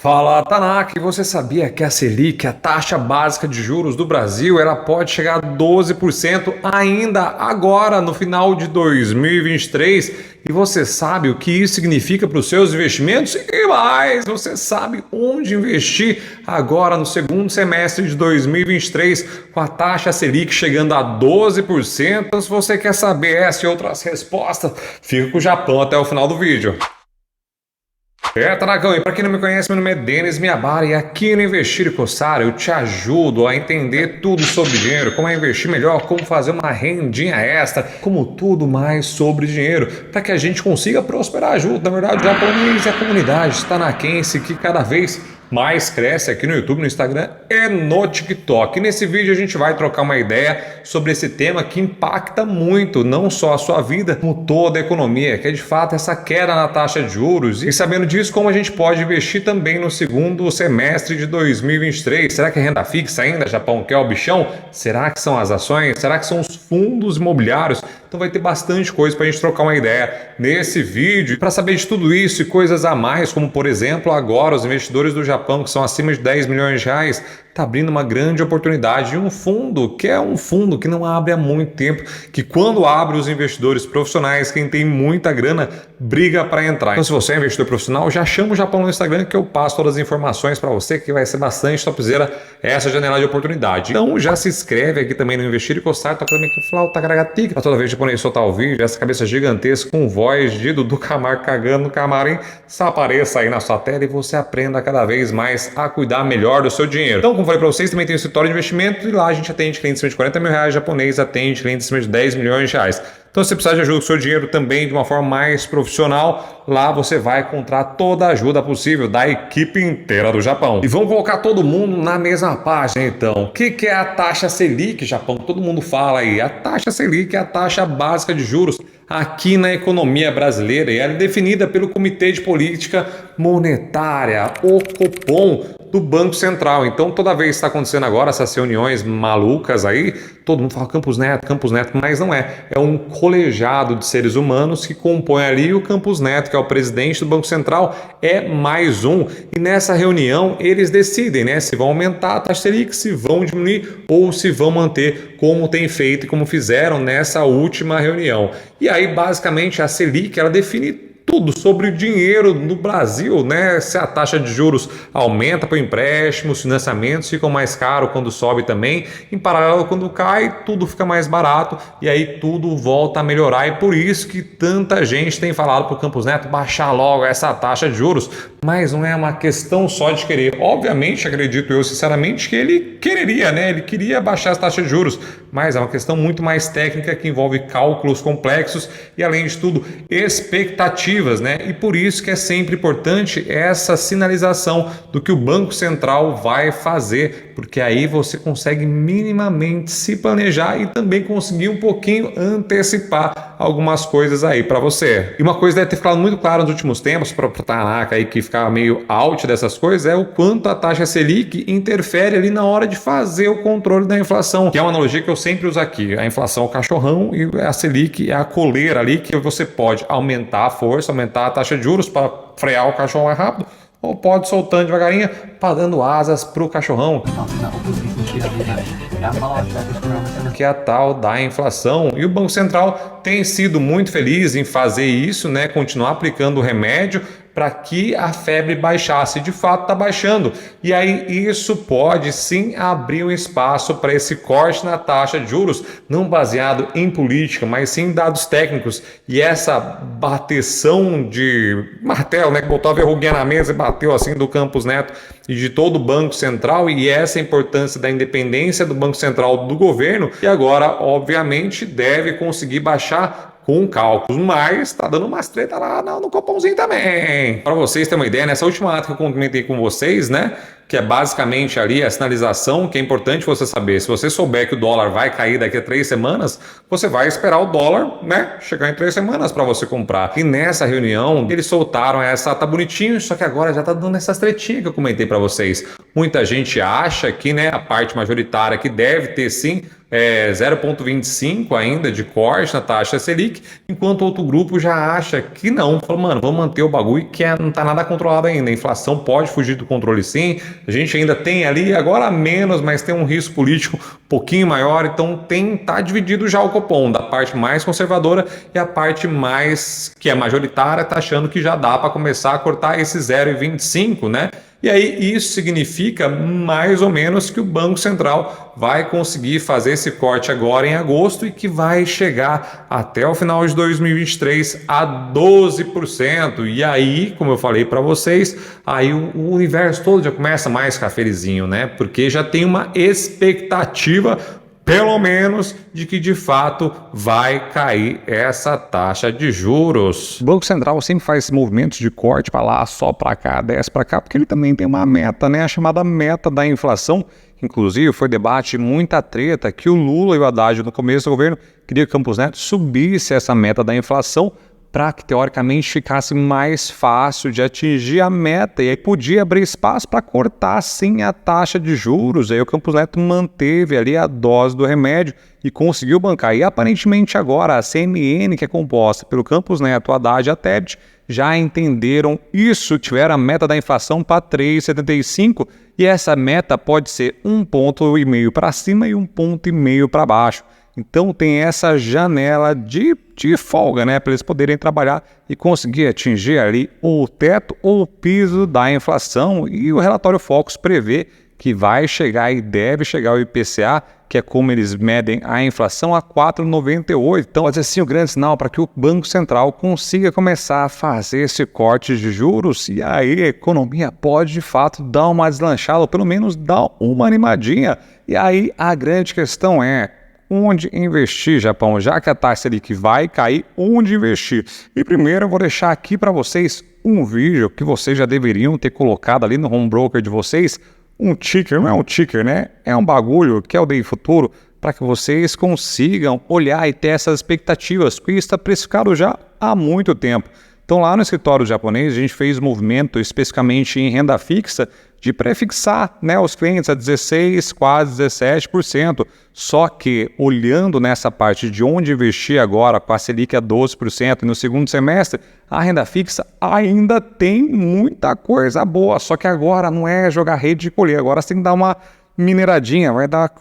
Fala, Tanaka, você sabia que a Selic, a taxa básica de juros do Brasil, ela pode chegar a 12% ainda agora, no final de 2023? E você sabe o que isso significa para os seus investimentos? E mais, você sabe onde investir agora no segundo semestre de 2023 com a taxa Selic chegando a 12%? Então, se você quer saber essa e outras respostas, fica com o Japão até o final do vídeo. Tanakão, e para quem não me conhece, meu nome é Denis Miyabara e aqui no Investir e Coçar eu te ajudo a entender tudo sobre dinheiro, como investir melhor, como fazer uma rendinha extra, como tudo mais sobre dinheiro, para que a gente consiga prosperar junto. Na verdade, o japonês e a comunidade tanakense que cada vez mais cresce aqui no YouTube, no Instagram e no TikTok. E nesse vídeo a gente vai trocar uma ideia sobre esse tema que impacta muito, não só a sua vida, como toda a economia, que é de fato essa queda na taxa de juros. E sabendo disso, como a gente pode investir também no segundo semestre de 2023. Será que é renda fixa ainda, Japão, que é o bichão? Será que são as ações? Será que são os fundos imobiliários? Então vai ter bastante coisa para a gente trocar uma ideia nesse vídeo. Para saber de tudo isso e coisas a mais, como por exemplo agora os investidores do Japão que são acima de 10 milhões de reais, está abrindo uma grande oportunidade de um fundo que é um fundo que não abre há muito tempo, que quando abre os investidores profissionais, quem tem muita grana, briga para entrar. Então se você é investidor profissional, já chama o Japão no Instagram que eu passo todas as informações para você, que vai ser bastante topzera essa janela de oportunidade. Então já se inscreve aqui também no Investir e Coçar, toca também aqui flauta garagatica, para toda vez que o japonês soltar o vídeo, essa cabeça gigantesca com voz de Dudu Camargo cagando no camarim, se apareça aí na sua tela e você aprenda cada vez mais a cuidar melhor do seu dinheiro. Então, como falei para vocês, também tem o escritório de investimento e lá a gente atende clientes acima de 40 mil reais, japonês atende clientes acima de 10 milhões de reais. Então, se você precisar de ajuda com o seu dinheiro também de uma forma mais profissional, lá você vai encontrar toda a ajuda possível da equipe inteira do Japão. E vamos colocar todo mundo na mesma página, então. O que é a taxa Selic, Japão? Todo mundo fala aí. A taxa Selic é a taxa básica de juros aqui na economia brasileira e ela é definida pelo Comitê de Política Monetária, o Copom, do Banco Central. Então, toda vez que está acontecendo agora essas reuniões malucas aí, todo mundo fala Campos Neto, mas não é. É um colegiado de seres humanos que compõe ali o Campos Neto, que é o presidente do Banco Central, é mais um. E nessa reunião eles decidem, né, se vão aumentar a taxa Selic, se vão diminuir ou se vão manter como tem feito e como fizeram nessa última reunião. E aí, basicamente, a Selic, ela define tudo sobre o dinheiro no Brasil, né? Se a taxa de juros aumenta para empréstimos, financiamentos ficam mais caros quando sobe também. Em paralelo, quando cai, tudo fica mais barato e aí tudo volta a melhorar. E por isso que tanta gente tem falado para o Campos Neto baixar logo essa taxa de juros. Mas não é uma questão só de querer. Obviamente, acredito eu sinceramente que ele quereria, né? Ele queria baixar as taxas de juros, mas é uma questão muito mais técnica que envolve cálculos complexos e, além de tudo, expectativas, né? E por isso que é sempre importante essa sinalização do que o Banco Central vai fazer, porque aí você consegue minimamente se planejar e também conseguir um pouquinho antecipar algumas coisas aí para você. E uma coisa deve ter ficado muito clara nos últimos tempos para o Tanaka aí que ficava meio out dessas coisas é o quanto a taxa Selic interfere ali na hora de fazer o controle da inflação, que é uma analogia que eu sempre uso aqui. A inflação é o cachorrão e a Selic é a coleira ali que você pode aumentar a força, aumentar a taxa de juros para frear o cachorro mais rápido, ou pode soltando devagarinho para dando asas para o cachorrão, que é a tal da inflação. E o Banco Central tem sido muito feliz em fazer isso, né? Continuar aplicando o remédio para que a febre baixasse. De fato está baixando. E aí isso pode sim abrir um espaço para esse corte na taxa de juros, não baseado em política, mas sim em dados técnicos. E essa bateção de martelo, né, que botou a verruguinha na mesa e bateu assim do Campos Neto e de todo o Banco Central, e essa importância da independência do Banco Central do governo, e agora, obviamente, deve conseguir baixar com cálculos, mas tá dando umas treta lá no Copomzinho também. Para vocês terem uma ideia, nessa última ata que eu comentei com vocês, né, que é basicamente ali a sinalização, que é importante você saber. Se você souber que o dólar vai cair daqui a 3 semanas, você vai esperar o dólar, né, chegar em 3 semanas para você comprar. E nessa reunião, eles soltaram essa, tá bonitinho, só que agora já tá dando essas tretinhas que eu comentei para vocês. Muita gente acha que, né, a parte majoritária que deve ter sim 0,25 ainda de corte na taxa Selic, enquanto outro grupo já acha que não. Falou, mano, vamos manter o bagulho que não tá nada controlado ainda. A inflação pode fugir do controle sim. A gente ainda tem ali, agora menos, mas tem um risco político um pouquinho maior. Então tá dividido já o Copom, da parte mais conservadora e a parte mais que é majoritária, tá achando que já dá para começar a cortar esse 0,25, né? E aí isso significa mais ou menos que o Banco Central vai conseguir fazer esse corte agora em agosto e que vai chegar até o final de 2023 a 12%. E aí, como eu falei para vocês, aí o universo todo já começa mais ficar felizinho, né? Porque já tem uma expectativa, pelo menos, de que de fato vai cair essa taxa de juros. O Banco Central sempre faz esses movimentos de corte para lá, só para cá, desce para cá, porque ele também tem uma meta, né? A chamada meta da inflação. Inclusive, foi debate muita treta que o Lula e o Haddad, no começo do governo, queria que Campos Neto subisse essa meta da inflação para que, teoricamente, ficasse mais fácil de atingir a meta e aí podia abrir espaço para cortar, sim, a taxa de juros. Aí o Campos Neto manteve ali a dose do remédio e conseguiu bancar. E, aparentemente, agora a CMN, que é composta pelo Campos Neto, Haddad e a Tebet, já entenderam isso, tiveram a meta da inflação para 3,75 e essa meta pode ser 1,5 ponto para cima e 1,5 ponto para baixo. Então tem essa janela de folga, né, para eles poderem trabalhar e conseguir atingir ali o teto ou o piso da inflação. E o relatório Focus prevê que vai chegar e deve chegar o IPCA, que é como eles medem a inflação, a 4,98. Então, pode ser sim o grande sinal para que o Banco Central consiga começar a fazer esse corte de juros e aí a economia pode, de fato, dar uma deslanchada, ou pelo menos dar uma animadinha. E aí a grande questão é: onde investir, Japão? Já que a taxa Selic vai cair, onde investir? E primeiro eu vou deixar aqui para vocês um vídeo que vocês já deveriam ter colocado ali no home broker de vocês, um ticker, não é um ticker, né? É um bagulho que é o DI Futuro, para que vocês consigam olhar e ter essas expectativas, porque isso está precificado já há muito tempo. Então lá no escritório japonês a gente fez movimento especificamente em renda fixa de prefixar, né, os clientes a 16%, quase 17%. Só que olhando nessa parte de onde investir agora com a Selic a 12% e no segundo semestre, a renda fixa ainda tem muita coisa boa. Só que agora não é jogar rede de colher, agora você tem que dar uma mineradinha,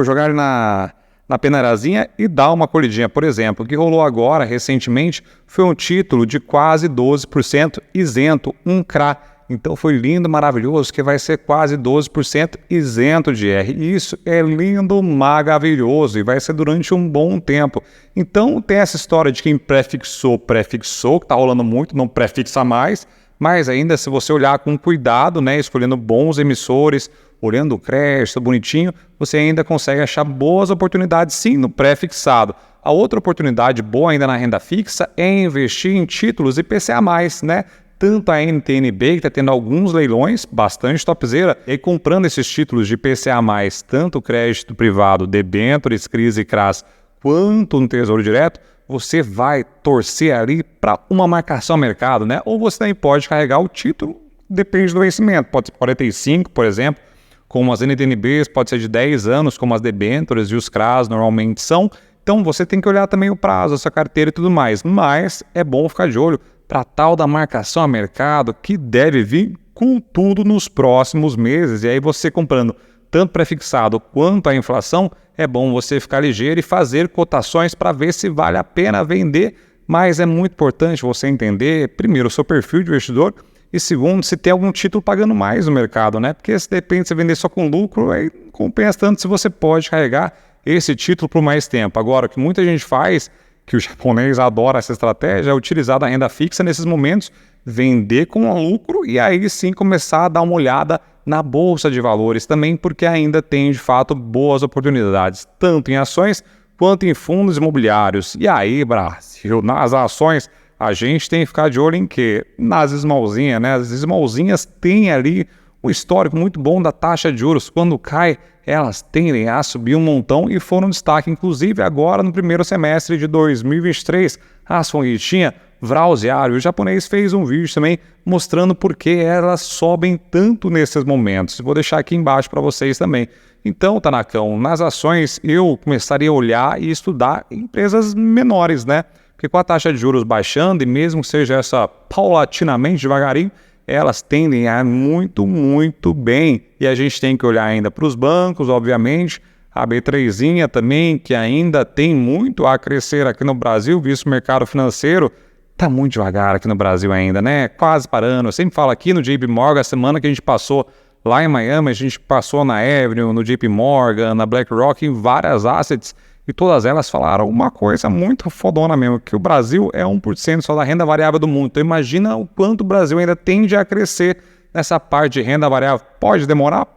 jogar ele na peneirazinha e dar uma colhidinha. Por exemplo, o que rolou agora, recentemente, foi um título de quase 12% isento, um CRA. Então foi lindo, maravilhoso, que vai ser quase 12% isento de IR. Isso é lindo, maravilhoso e vai ser durante um bom tempo. Então tem essa história de quem prefixou, que está rolando muito, não prefixa mais, mas ainda se você olhar com cuidado, né, escolhendo bons emissores, olhando o crédito bonitinho, você ainda consegue achar boas oportunidades sim no pré-fixado. A outra oportunidade boa ainda na renda fixa é investir em títulos IPCA+, né? Tanto a NTNB, que está tendo alguns leilões, bastante topzera, e comprando esses títulos de IPCA+, tanto o crédito privado, debêntures, CRIs e CRAs, quanto no Tesouro Direto, você vai torcer ali para uma marcação a mercado, né? Ou você também pode carregar o título, depende do vencimento, pode ser 45, por exemplo, como as NTNBs, pode ser de 10 anos, como as debêntures e os CRAs normalmente são. Então você tem que olhar também o prazo, a sua carteira e tudo mais, mas é bom ficar de olho para tal da marcação a mercado que deve vir com tudo nos próximos meses. E aí você comprando tanto pré-fixado quanto a inflação, é bom você ficar ligeiro e fazer cotações para ver se vale a pena vender. Mas é muito importante você entender, primeiro, o seu perfil de investidor e segundo, se tem algum título pagando mais no mercado, né? Porque se de repente você vender só com lucro, aí compensa tanto se você pode carregar esse título por mais tempo. Agora, o que muita gente faz, que o japonês adora essa estratégia, é utilizar a renda fixa nesses momentos, vender com lucro e aí sim começar a dar uma olhada na bolsa de valores também, porque ainda tem de fato boas oportunidades, tanto em ações quanto em fundos imobiliários. E aí, Brasil, nas ações, a gente tem que ficar de olho em quê? Nas smallzinhas, né? As smallzinhas têm ali um histórico muito bom da taxa de juros. Quando cai, elas tendem a subir um montão e foram destaque, inclusive agora no primeiro semestre de 2023. As Fonritinha, Vrauziário, o japonês, fez um vídeo também mostrando por que elas sobem tanto nesses momentos. Vou deixar aqui embaixo para vocês também. Então, Tanakão, nas ações eu começaria a olhar e estudar empresas menores, né? Porque com a taxa de juros baixando, e mesmo que seja essa paulatinamente, devagarinho, elas tendem a ir muito, muito bem. E a gente tem que olhar ainda para os bancos, obviamente, a B3zinha também, que ainda tem muito a crescer aqui no Brasil, visto o mercado financeiro está muito devagar aqui no Brasil ainda, né? Quase parando. Eu sempre falo aqui no JP Morgan, a semana que a gente passou lá em Miami, a gente passou na Avenue, no JP Morgan, na BlackRock, em várias assets, e todas elas falaram uma coisa muito fodona mesmo, que o Brasil é 1% só da renda variável do mundo. Então imagina o quanto o Brasil ainda tende a crescer nessa parte de renda variável. Pode demorar,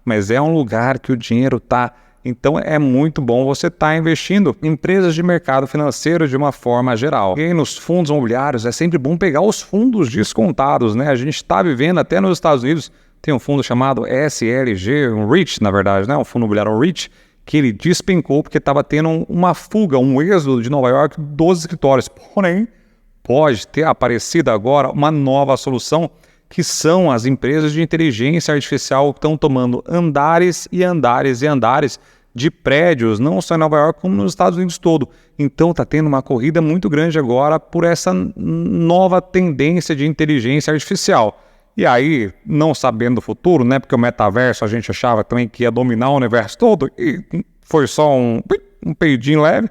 mas é um lugar que o dinheiro está. Então é muito bom você estar investindo em empresas de mercado financeiro de uma forma geral. E nos fundos imobiliários é sempre bom pegar os fundos descontados, né? A gente está vivendo até nos Estados Unidos, tem um fundo chamado SLG, um REIT na verdade, né? Um fundo imobiliário, um REIT, que ele despencou porque estava tendo uma fuga, um êxodo de Nova York dos escritórios. Porém, pode ter aparecido agora uma nova solução, que são as empresas de inteligência artificial que estão tomando andares e andares e andares de prédios, não só em Nova York, como nos Estados Unidos todo. Então está tendo uma corrida muito grande agora por essa nova tendência de inteligência artificial. E aí, não sabendo do futuro, né, porque o metaverso a gente achava também que ia dominar o universo todo, e foi só um peidinho leve.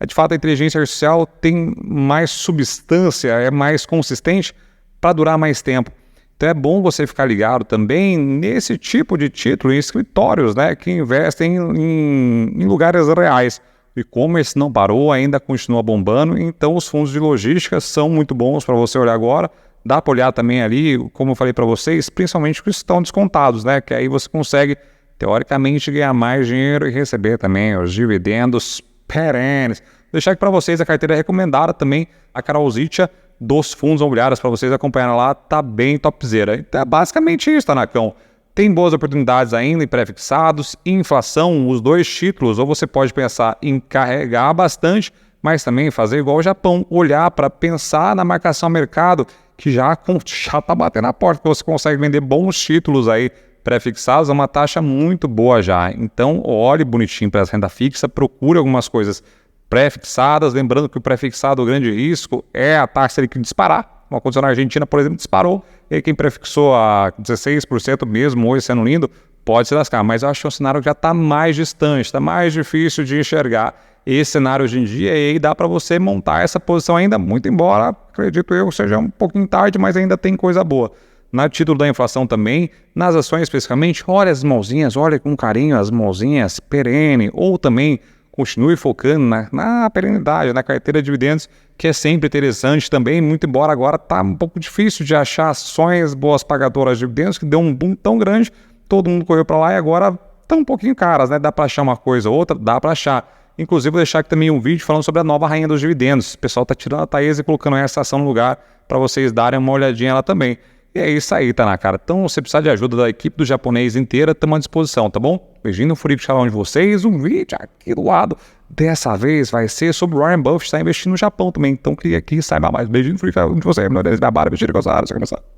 De fato, a inteligência artificial tem mais substância, é mais consistente para durar mais tempo. Então é bom você ficar ligado também nesse tipo de título em escritórios, né, que investem em lugares reais. O e-commerce não parou, ainda continua bombando, então os fundos de logística são muito bons para você olhar agora. Dá para olhar também ali, como eu falei para vocês, principalmente que estão descontados, né, que aí você consegue, teoricamente, ganhar mais dinheiro e receber também os dividendos perenes. Vou deixar aqui para vocês a carteira recomendada também, a Carolzitia, dos fundos imobiliários, para vocês acompanharem lá, tá bem topzera. Então é basicamente isso, Tanacão. Tem boas oportunidades ainda em pré-fixados, inflação, os dois títulos, ou você pode pensar em carregar bastante, mas também fazer igual o Japão, olhar para pensar na marcação ao mercado, que já tá batendo na porta, que você consegue vender bons títulos aí pré-fixados a uma taxa muito boa já. Então olhe bonitinho para as renda fixa, procure algumas coisas pré-fixadas, lembrando que o pré-fixado, o grande risco é a taxa que disparar. Uma condição na Argentina, por exemplo, disparou, e aí quem pré-fixou a 16% mesmo, hoje sendo lindo, pode se lascar. Mas eu acho que é um cenário que já está mais distante, está mais difícil de enxergar esse cenário hoje em dia, e aí dá para você montar essa posição ainda, muito embora, acredito eu, seja um pouquinho tarde, mas ainda tem coisa boa. No título da inflação também, nas ações especificamente, olha as mãozinhas, olha com carinho as mãozinhas perene, ou também continue focando na perenidade, na carteira de dividendos, que é sempre interessante também, muito embora agora está um pouco difícil de achar ações boas pagadoras de dividendos, que deu um boom tão grande, todo mundo correu para lá e agora estão um pouquinho caras, né? Dá para achar uma coisa ou outra? Dá para achar. Inclusive vou deixar aqui também um vídeo falando sobre a nova rainha dos dividendos. O pessoal está tirando a Taesa e colocando essa ação no lugar para vocês darem uma olhadinha lá também. E é isso aí, tá na cara. Então, se você precisar de ajuda da equipe do japonês inteira, estamos à disposição, tá bom? Beijinho no furico de de vocês. Um vídeo aqui do lado. Dessa vez vai ser sobre o Warren Buffett estar investindo no Japão também. Então, clique aqui e saiba mais. Beijinho no furico de vocês. Meu Deus, minha barba, beijinho de gozada. Deixa eu começar.